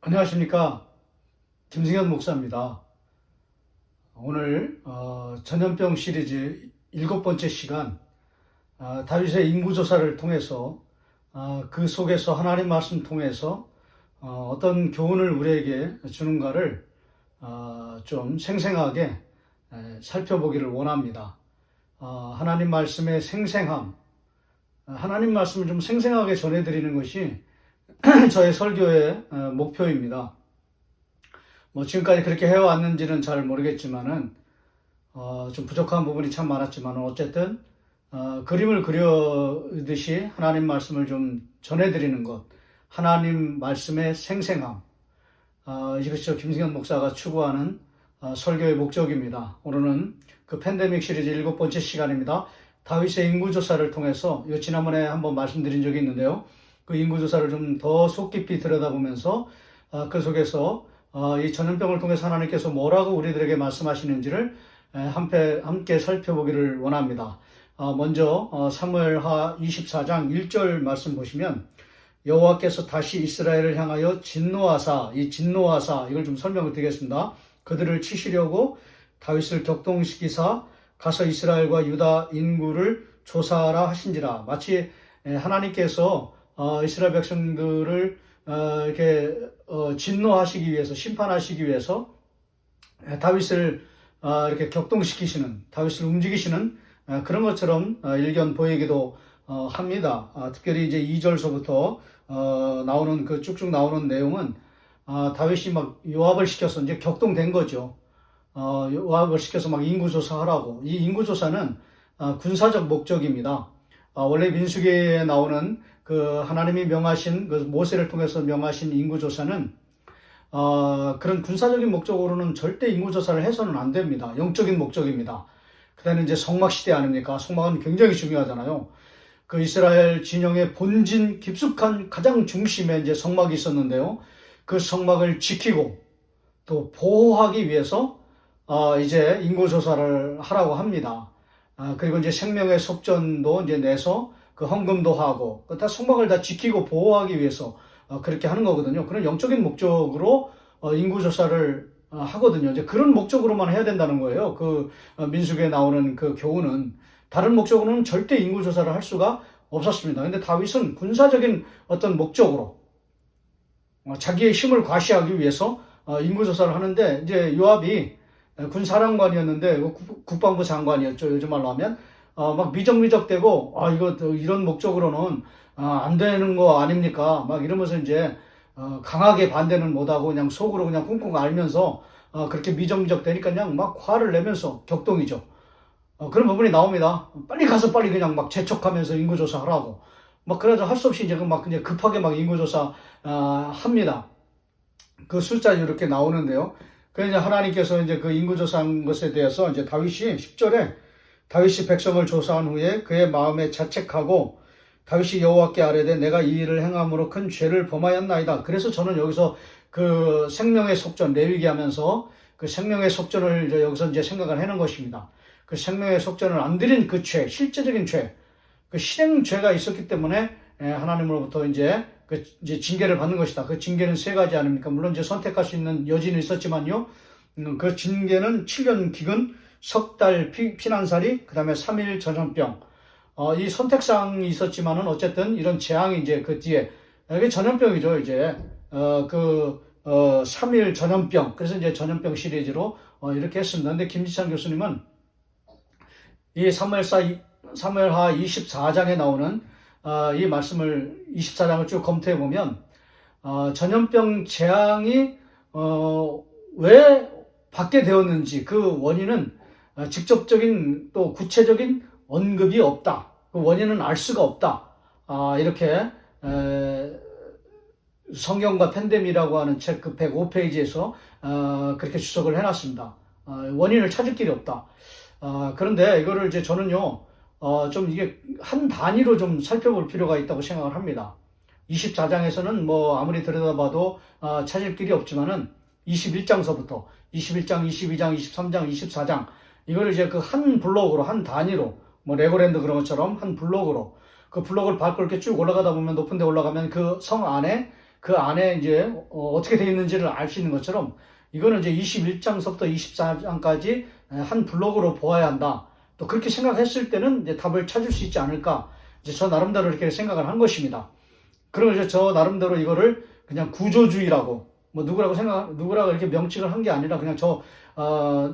안녕하십니까. 김승현 목사입니다. 오늘 전염병 시리즈 7번째 시간, 다윗의 인구조사를 통해서 그 속에서 하나님 말씀 통해서 어떤 교훈을 우리에게 주는가를 좀 생생하게 살펴보기를 원합니다. 하나님 말씀의 생생함, 하나님 말씀을 좀 생생하게 전해드리는 것이 저의 설교의 목표입니다. 뭐 지금까지 그렇게 해왔는지는 잘 모르겠지만은 좀 부족한 부분이 참 많았지만 어쨌든 그림을 그려듯이 하나님 말씀을 좀 전해드리는 것, 하나님 말씀의 생생함, 이것이 저 김승현 목사가 추구하는 설교의 목적입니다. 오늘은 그 팬데믹 시리즈 7번째 시간입니다. 다윗의 인구조사를 통해서 지난번에 한번 말씀드린 적이 있는데요. 그 인구조사를 좀 더 속 깊이 들여다보면서 그 속에서 이 전염병을 통해서 하나님께서 뭐라고 우리들에게 말씀하시는지를 함께 살펴보기를 원합니다. 먼저 사무엘하 24장 1절 말씀 보시면 여호와께서 다시 이스라엘을 향하여 진노하사, 이 진노하사 이걸 좀 설명을 드리겠습니다. 그들을 치시려고 다윗을 격동시키사 가서 이스라엘과 유다 인구를 조사하라 하신지라. 마치 하나님께서 이스라엘 백성들을 이렇게 진노하시기 위해서, 심판하시기 위해서 다윗을 이렇게 격동시키시는, 다윗을 움직이시는 그런 것처럼 일견 보이기도 합니다. 특별히 이제 2절서부터 나오는 그 쭉쭉 나오는 내용은 다윗이 막 요압을 시켜서 이제 격동된 거죠. 요압을 시켜서 막 인구조사하라고. 이 인구조사는 군사적 목적입니다. 원래 민수기에 나오는 그 하나님이 명하신 그 모세를 통해서 명하신 인구조사는 그런 군사적인 목적으로는 절대 인구조사를 해서는 안 됩니다. 영적인 목적입니다. 그다음에 이제 성막 시대 아닙니까? 성막은 굉장히 중요하잖아요. 그 이스라엘 진영의 본진 깊숙한 가장 중심에 이제 성막이 있었는데요. 그 성막을 지키고 또 보호하기 위해서 이제 인구조사를 하라고 합니다. 그리고 이제 생명의 속전도 이제 내서 그 헌금도 하고 다 성막을 다 지키고 보호하기 위해서 그렇게 하는 거거든요. 그런 영적인 목적으로 인구조사를 하거든요. 이제 그런 목적으로만 해야 된다는 거예요. 그 민수기에 나오는 그 교훈은 다른 목적으로는 절대 인구조사를 할 수가 없었습니다. 근데 다윗은 군사적인 어떤 목적으로 자기의 힘을 과시하기 위해서 인구조사를 하는데 이제 요압이 군사령관이었는데 국방부 장관이었죠. 요즘 말로 하면 막 미적미적대고 이거 이런 목적으로는 안 되는 거 아닙니까? 막 이러면서 이제 강하게 반대는 못하고 그냥 속으로 그냥 쿵쿵 앓면서 그렇게 미적미적대니까 그냥 막 화를 내면서 격동이죠. 그런 부분이 나옵니다. 빨리 가서 빨리 그냥 막 재촉하면서 인구조사 하라고. 막 그래서 할 수 없이 이제 막 그냥 급하게 막 인구조사 합니다. 그 숫자 이렇게 나오는데요. 그래서 하나님께서 이제 그 인구조사한 것에 대해서 이제 다윗이 10절에 다윗이 백성을 조사한 후에 그의 마음에 자책하고 다윗이 여호와께 아뢰되 내가 이 일을 행함으로 큰 죄를 범하였나이다. 그래서 저는 여기서 그 생명의 속전 레위기 하면서 그 생명의 속전을 이제 여기서 이제 생각을 해놓은 것입니다. 그 생명의 속전을 안 드린 그 죄, 실제적인 죄, 그 실행죄가 있었기 때문에 하나님으로부터 이제 그 이제 징계를 받는 것이다. 그 징계는 세 가지 아닙니까? 물론 이제 선택할 수 있는 여지는 있었지만요. 그 징계는 7년 기근, 석 달 피난살이, 그 다음에 3일 전염병. 이 선택사항이 있었지만은 어쨌든 이런 재앙이 이제 그 뒤에, 이게 전염병이죠, 이제. 3일 전염병. 그래서 이제 전염병 시리즈로 이렇게 했습니다. 근데 김지찬 교수님은 이 사무엘하 24장에 나오는 이 말씀을 24장을 쭉 검토해 보면 전염병 재앙이 왜 받게 되었는지 그 원인은 직접적인 또 구체적인 언급이 없다. 그 원인은 알 수가 없다. 이렇게 성경과 팬데믹이라고 하는 책 그 105페이지에서 그렇게 주석을 해놨습니다. 원인을 찾을 길이 없다. 그런데 이거를 이제 저는요, 좀 이게 한 단위로 좀 살펴볼 필요가 있다고 생각을 합니다. 24장에서는 뭐 아무리 들여다봐도 찾을 길이 없지만은 21장서부터 21장, 22장, 23장, 24장 이걸 이제 그 한 블록으로 한 단위로 뭐 레고랜드 그런 것처럼 한 블록으로 그 블록을 밟고 이렇게 쭉 올라가다 보면 높은 데 올라가면 그 성 안에 그 안에 이제 어떻게 되어 있는지를 알 수 있는 것처럼 이거는 이제 21장서부터 24장까지 한 블록으로 보아야 한다. 또 그렇게 생각했을 때는 이제 답을 찾을 수 있지 않을까. 이제 저 나름대로 이렇게 생각을 한 것입니다. 그리고 이제 저 나름대로 이거를 그냥 구조주의라고 뭐 누구라고 이렇게 명칭을 한 게 아니라 그냥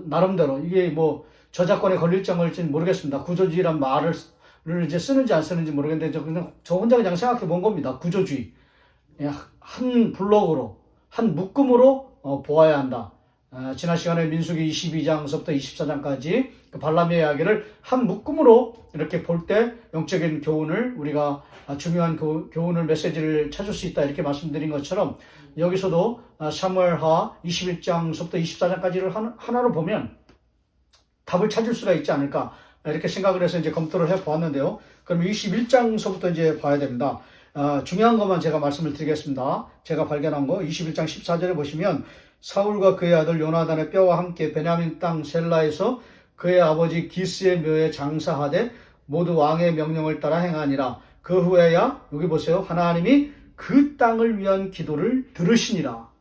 나름대로 이게 뭐 저작권에 걸릴지 안 걸릴지는 모르겠습니다. 구조주의란 말을 이제 쓰는지 안 쓰는지 모르겠는데 저 혼자 그냥 생각해 본 겁니다. 구조주의. 한 블록으로, 한 묶음으로 보아야 한다. 지난 시간에 민수기 22장서부터 24장까지 그 발람의 이야기를 한 묶음으로 이렇게 볼 때 영적인 교훈을 우리가 중요한 교훈을 메시지를 찾을 수 있다 이렇게 말씀드린 것처럼 여기서도 사무엘하 21장서부터 24장까지를 하나로 보면 답을 찾을 수가 있지 않을까 이렇게 생각을 해서 이제 검토를 해 보았는데요. 그럼 21장서부터 이제 봐야 됩니다. 중요한 것만 제가 말씀을 드리겠습니다. 제가 발견한 거 21장 14절에 보시면 사울과 그의 아들 요나단의 뼈와 함께 베냐민 땅 셀라에서 그의 아버지 기스의 묘에 장사하되 모두 왕의 명령을 따라 행하니라. 그 후에야 여기 보세요. 하나님이 그 땅을 위한 기도를 들으시니라.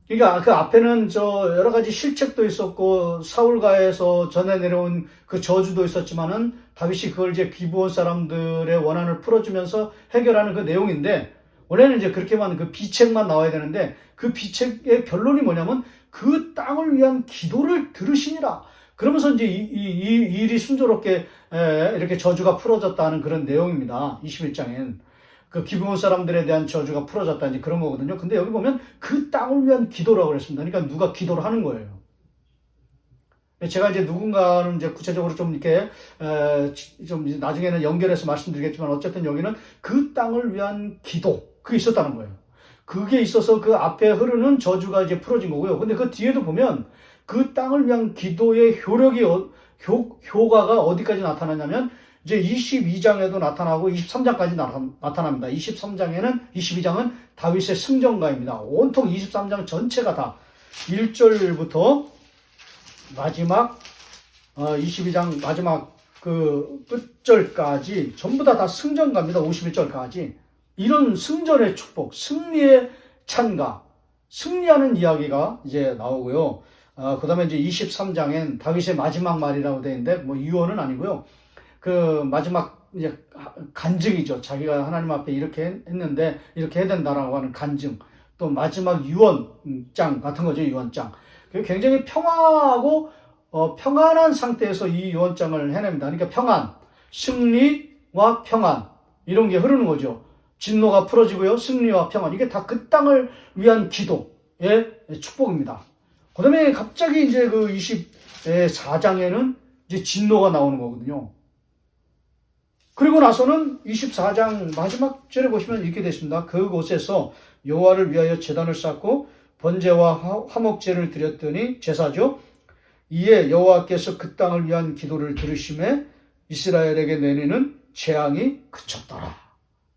그러니까 그 앞에는 여러 가지 실책도 있었고 사울가에서 전해 내려온 그 저주도 있었지만은 다윗이 그걸 이제 기브온 사람들의 원한을 풀어주면서 해결하는 그 내용인데 원래는 이제 그렇게만 그 비책만 나와야 되는데 그 비책의 결론이 뭐냐면 그 땅을 위한 기도를 들으시니라. 그러면서 이제 이 일이 순조롭게 이렇게 저주가 풀어졌다는 그런 내용입니다. 21장엔. 그 기브온 사람들에 대한 저주가 풀어졌다 이제 그런 거거든요. 근데 여기 보면 그 땅을 위한 기도라고 그랬습니다. 그러니까 누가 기도를 하는 거예요. 제가 이제 누군가는 이제 구체적으로 좀 이렇게 좀 나중에는 연결해서 말씀드리겠지만 어쨌든 여기는 그 땅을 위한 기도 그게 있었다는 거예요. 그게 있어서 그 앞에 흐르는 저주가 이제 풀어진 거고요. 근데 그 뒤에도 보면 그 땅을 위한 기도의 효과가 어디까지 나타나냐면 이제 22장에도 나타나고 23장까지 나타납니다. 22장은 다윗의 승전가입니다. 온통 23장 전체가 다 1절부터 마지막 22장 마지막 그 끝절까지 전부 다 승전가입니다. 51절까지. 이런 승전의 축복, 승리의 찬가, 승리하는 이야기가 이제 나오고요. 그 다음에 이제 23장엔 다윗의 마지막 말이라고 되어 있는데 뭐 유언은 아니고요. 그 마지막 이제 간증이죠. 자기가 하나님 앞에 이렇게 했는데 이렇게 해야 된다라고 하는 간증. 또 마지막 유언장 같은 거죠. 유언장. 굉장히 평화하고 평안한 상태에서 이 유언장을 해냅니다. 그러니까 평안, 승리와 평안 이런 게 흐르는 거죠. 진노가 풀어지고요. 승리와 평안 이게 다 그 땅을 위한 기도의 축복입니다. 그 다음에 갑자기 이제 그 24장에는 이제 진노가 나오는 거거든요. 그리고 나서는 24장 마지막 절에 보시면 이렇게 되어 있습니다. 그곳에서 여호와를 위하여 제단을 쌓고 번제와 화목제를 드렸더니 제사죠. 이에 여호와께서 그 땅을 위한 기도를 들으심에 이스라엘에게 내리는 재앙이 그쳤더라.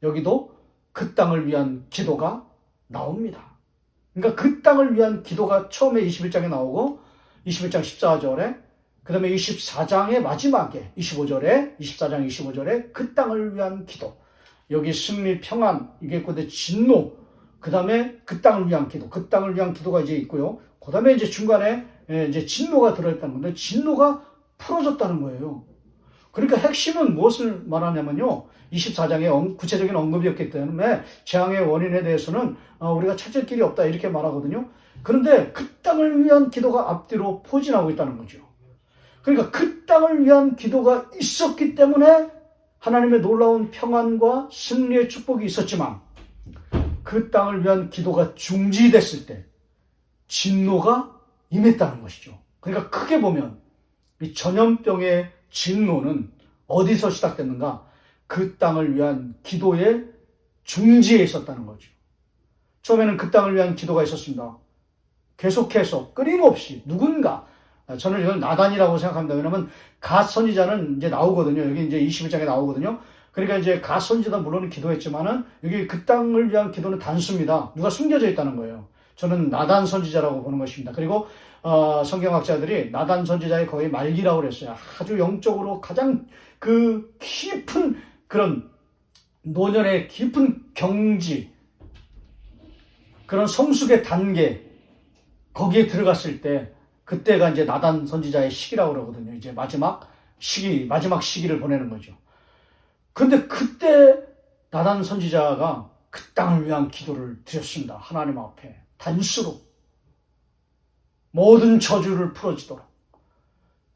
여기도 그 땅을 위한 기도가 나옵니다. 그러니까 그 땅을 위한 기도가 처음에 21장에 나오고 21장 14절에 그 다음에 24장의 마지막에 24장 25절에 그 땅을 위한 기도. 여기 승리, 평안, 이게 있고, 진노. 그 다음에 그 땅을 위한 기도. 그 땅을 위한 기도가 이제 있고요. 그 다음에 이제 중간에 이제 진노가 들어있다는 건데, 진노가 풀어졌다는 거예요. 그러니까 핵심은 무엇을 말하냐면요. 24장의 구체적인 언급이었기 때문에 재앙의 원인에 대해서는 우리가 찾을 길이 없다 이렇게 말하거든요. 그런데 그 땅을 위한 기도가 앞뒤로 포진하고 있다는 거죠. 그러니까 그 땅을 위한 기도가 있었기 때문에 하나님의 놀라운 평안과 승리의 축복이 있었지만 그 땅을 위한 기도가 중지됐을 때 진노가 임했다는 것이죠. 그러니까 크게 보면 이 전염병의 진노는 어디서 시작됐는가? 그 땅을 위한 기도의 중지에 있었다는 거죠. 처음에는 그 땅을 위한 기도가 있었습니다. 계속해서 끊임없이 누군가 저는 이걸 나단이라고 생각합니다. 왜냐하면 갓 선지자는 이제 나오거든요. 여기 이제 21장에 나오거든요. 그러니까 이제 갓 선지자도 물론 기도했지만은 여기 그 땅을 위한 기도는 단수입니다. 누가 숨겨져 있다는 거예요. 저는 나단 선지자라고 보는 것입니다. 그리고 성경학자들이 나단 선지자의 거의 말기라고 그랬어요. 아주 영적으로 가장 그 깊은 그런 노년의 깊은 경지, 그런 성숙의 단계, 거기에 들어갔을 때, 그때가 이제 나단 선지자의 시기라고 그러거든요. 이제 마지막 시기를 보내는 거죠. 근데 그때 나단 선지자가 그 땅을 위한 기도를 드렸습니다. 하나님 앞에. 단수로. 모든 저주를 풀어지도록.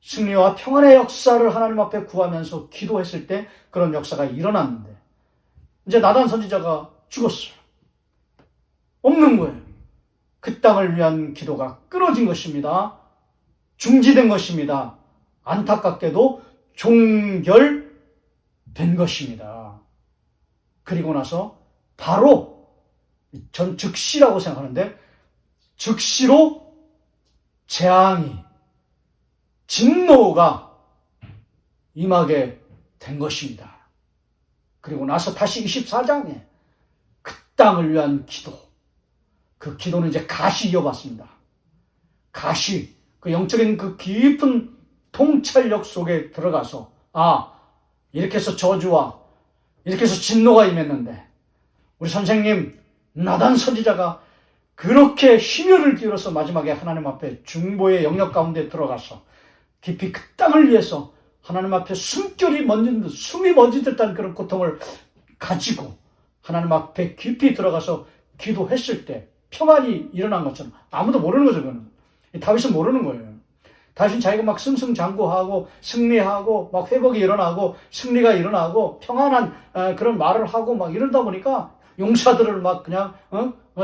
승리와 평안의 역사를 하나님 앞에 구하면서 기도했을 때 그런 역사가 일어났는데, 이제 나단 선지자가 죽었어요. 없는 거예요. 그 땅을 위한 기도가 끊어진 것입니다. 중지된 것입니다. 안타깝게도 종결된 것입니다. 그리고 나서 바로 전 즉시라고 생각하는데 즉시로 재앙이 진노가 임하게 된 것입니다. 그리고 나서 다시 24장에 그 땅을 위한 기도, 그 기도는 이제 가시 이어봤습니다. 가시, 그 영적인 그 깊은 통찰력 속에 들어가서 이렇게 해서 저주와 이렇게 해서 진노가 임했는데 우리 선생님 나단 선지자가 그렇게 힘을 기울여서 마지막에 하나님 앞에 중보의 영역 가운데 들어가서 깊이 그 땅을 위해서 하나님 앞에 숨이 멎은 듯한 그런 고통을 가지고 하나님 앞에 깊이 들어가서 기도했을 때 평안이 일어난 것처럼 아무도 모르는 거죠. 그거는 다윗은 모르는 거예요. 다윗은 자기가 막 승승장구하고 승리하고 막 회복이 일어나고 승리가 일어나고 평안한 그런 말을 하고 막 이러다 보니까 용사들을 막 그냥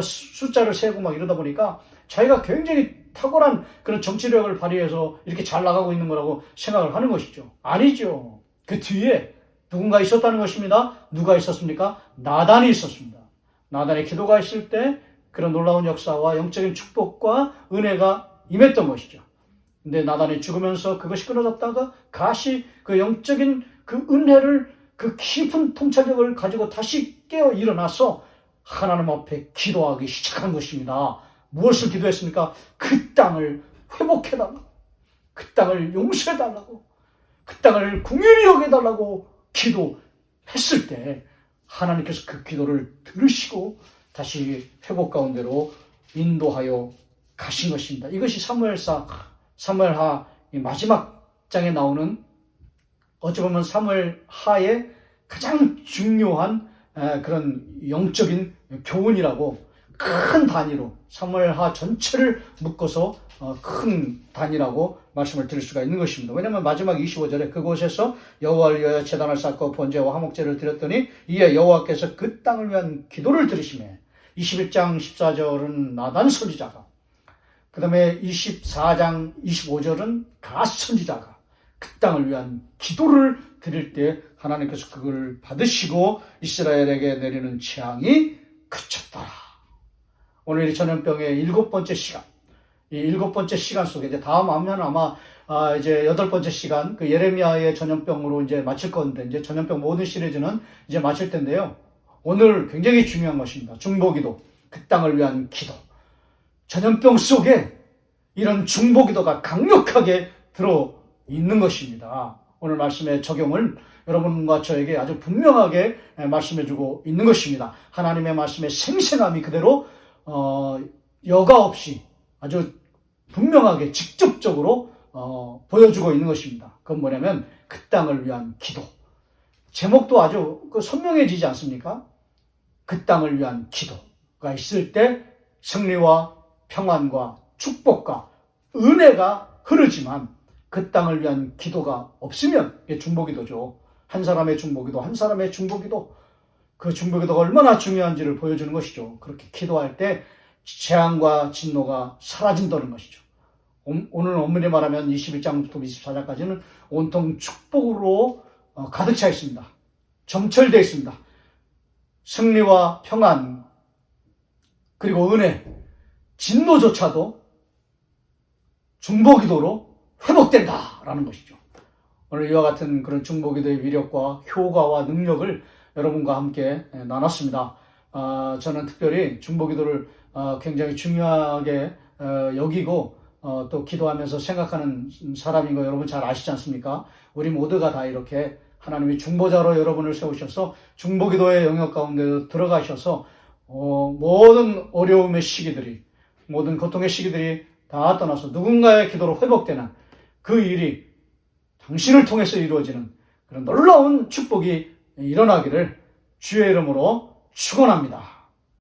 숫자를 세고 막 이러다 보니까 자기가 굉장히 탁월한 그런 정치력을 발휘해서 이렇게 잘 나가고 있는 거라고 생각을 하는 것이죠. 아니죠. 그 뒤에 누군가 있었다는 것입니다. 누가 있었습니까? 나단이 있었습니다. 나단의 기도가 있을 때 그런 놀라운 역사와 영적인 축복과 은혜가 임했던 것이죠. 근데 나단이 죽으면서 그것이 끊어졌다가 다시 그 영적인 그 은혜를 그 깊은 통찰력을 가지고 다시 깨어 일어나서 하나님 앞에 기도하기 시작한 것입니다. 무엇을 기도했습니까? 그 땅을 회복해달라고, 그 땅을 용서해달라고, 그 땅을 긍휼히 여겨달라고 기도했을 때 하나님께서 그 기도를 들으시고 다시 회복 가운데로 인도하여 가신 것입니다. 이것이 사무엘하 마지막 장에 나오는 어찌 보면 사무엘하의 가장 중요한 그런 영적인 교훈이라고 큰 단위로 사무엘하 전체를 묶어서 큰 단위라고 말씀을 드릴 수가 있는 것입니다. 왜냐하면 마지막 25절에 그곳에서 여호와를 위하여 제단을 쌓고 번제와 화목제를 드렸더니 이에 여호와께서 그 땅을 위한 기도를 들으시매 21장 14절은 나단 선지자가, 그 다음에 24장 25절은 갓 선지자가 그 땅을 위한 기도를 드릴 때 하나님께서 그걸 받으시고 이스라엘에게 내리는 재앙이 그쳤더라. 오늘 이 전염병의 7번째 시간, 이 7번째 시간 속에 이제 다음 하면 아마 이제 8번째 시간 그 예레미야의 전염병으로 이제 마칠 건데 이제 전염병 모든 시리즈는 이제 마칠 텐데요. 오늘 굉장히 중요한 것입니다. 중보기도, 그 땅을 위한 기도. 전염병 속에 이런 중보기도가 강력하게 들어 있는 것입니다. 오늘 말씀의 적용을 여러분과 저에게 아주 분명하게 말씀해주고 있는 것입니다. 하나님의 말씀의 생생함이 그대로 여과 없이 아주 분명하게 직접적으로 보여주고 있는 것입니다. 그건 뭐냐면 그 땅을 위한 기도. 제목도 아주 선명해지지 않습니까? 그 땅을 위한 기도가 있을 때 승리와 평안과 축복과 은혜가 흐르지만 그 땅을 위한 기도가 없으면 이게 중보기도죠. 한 사람의 중보기도, 한 사람의 중보기도, 그 중보기도가 얼마나 중요한지를 보여주는 것이죠. 그렇게 기도할 때 재앙과 진노가 사라진다는 것이죠. 오늘 엄밀히 말하면 21장부터 24장까지는 온통 축복으로 가득 차 있습니다. 점철되어 있습니다. 승리와 평안, 그리고 은혜, 진노조차도 중보기도로 회복된다라는 것이죠. 오늘 이와 같은 그런 중보기도의 위력과 효과와 능력을 여러분과 함께 나눴습니다. 저는 특별히 중보기도를 굉장히 중요하게 여기고 또 기도하면서 생각하는 사람인 거 여러분 잘 아시지 않습니까? 우리 모두가 다 이렇게 하나님이 중보자로 여러분을 세우셔서 중보기도의 영역 가운데 들어가셔서 모든 어려움의 시기들이, 모든 고통의 시기들이 다 떠나서 누군가의 기도로 회복되는 그 일이 당신을 통해서 이루어지는 그런 놀라운 축복이 일어나기를 주의 이름으로 축원합니다.